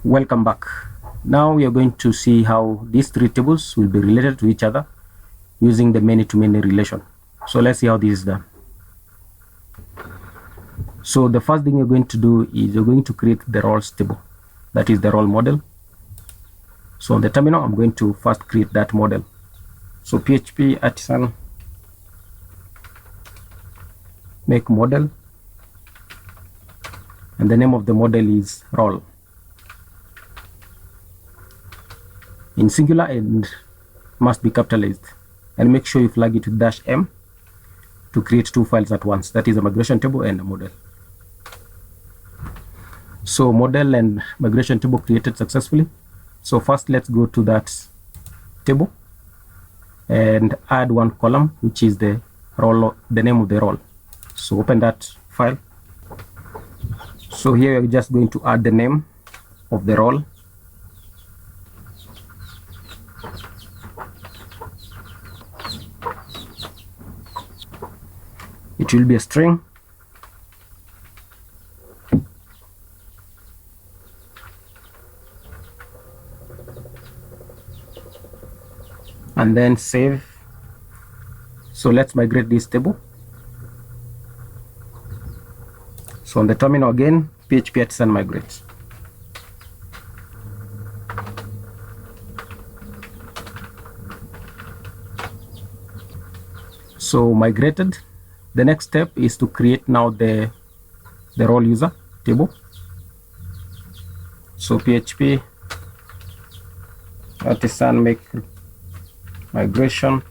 Welcome back. Now we are going to see how these three tables will be related to each other using the many-to-many relation. So let's see how this is done. So the first thing you're going to do is you're going to create the roles table, that is the role model. So on the terminal, I'm going to first create that model. So PHP artisan make model, and the name of the model is role in singular and must be capitalized, and make sure you flag it with -m to create two files at once, that is a migration table and a model. So model and migration table created successfully. So first let's go to that table and add one column, which is the role, the name of the role. So open that file. So here we're just going to add the name of the role. It will be a string. And then save. So let's migrate this table. So on the terminal again, PHP artisan migrate. So migrated. The next step is to create now the role user table. So PHP artisan make migration,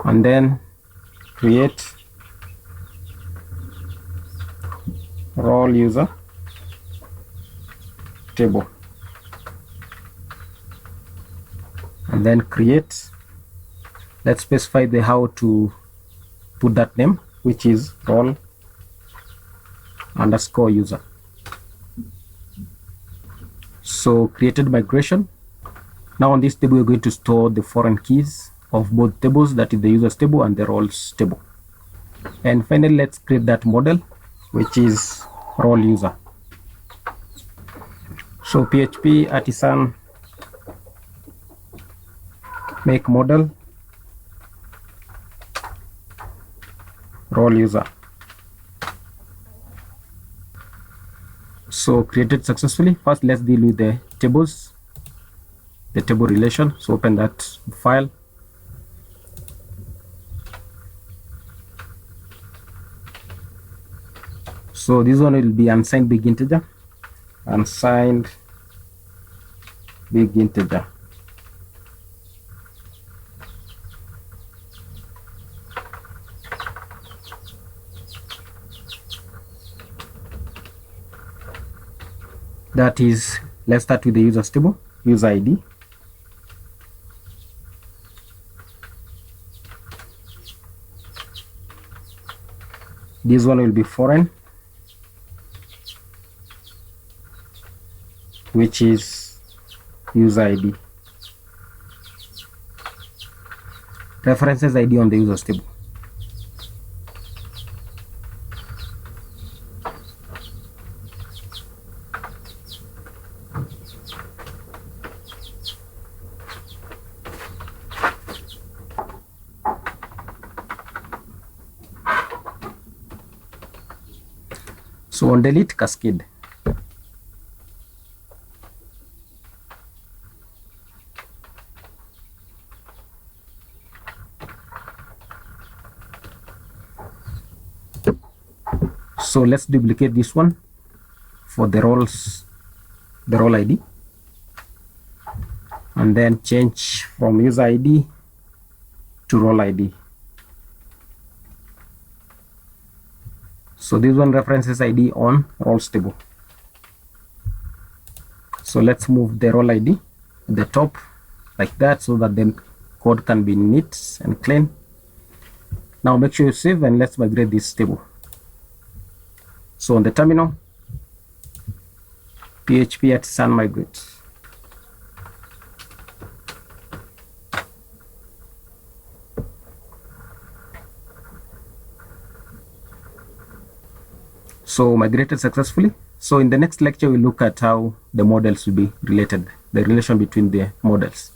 and then create role user table, and then create. Let's specify the how to put that name, which is role underscore user. So created migration. Now on this table we're going to store the foreign keys of both tables, that is the users table and the roles table. And finally let's create that model, which is role user. So PHP artisan make model role user. So created successfully. First let's deal with the tables, the table relation. So open that file. So this one will be unsigned big integer, unsigned big integer. That is, let's start with the users table, user ID. This one will be foreign, which is user ID. References ID on the users table. So on delete, cascade. So let's duplicate this one for the roles, the role ID, and then change from user ID to role ID. So this one references ID on roles table. So let's move the role ID at the top like that, so that the code can be neat and clean. Now make sure you save, and let's migrate this table. So on the terminal, PHP artisan migrate. So migrated successfully. So in the next lecture, we'll look at how the models will be related, the relation between the models.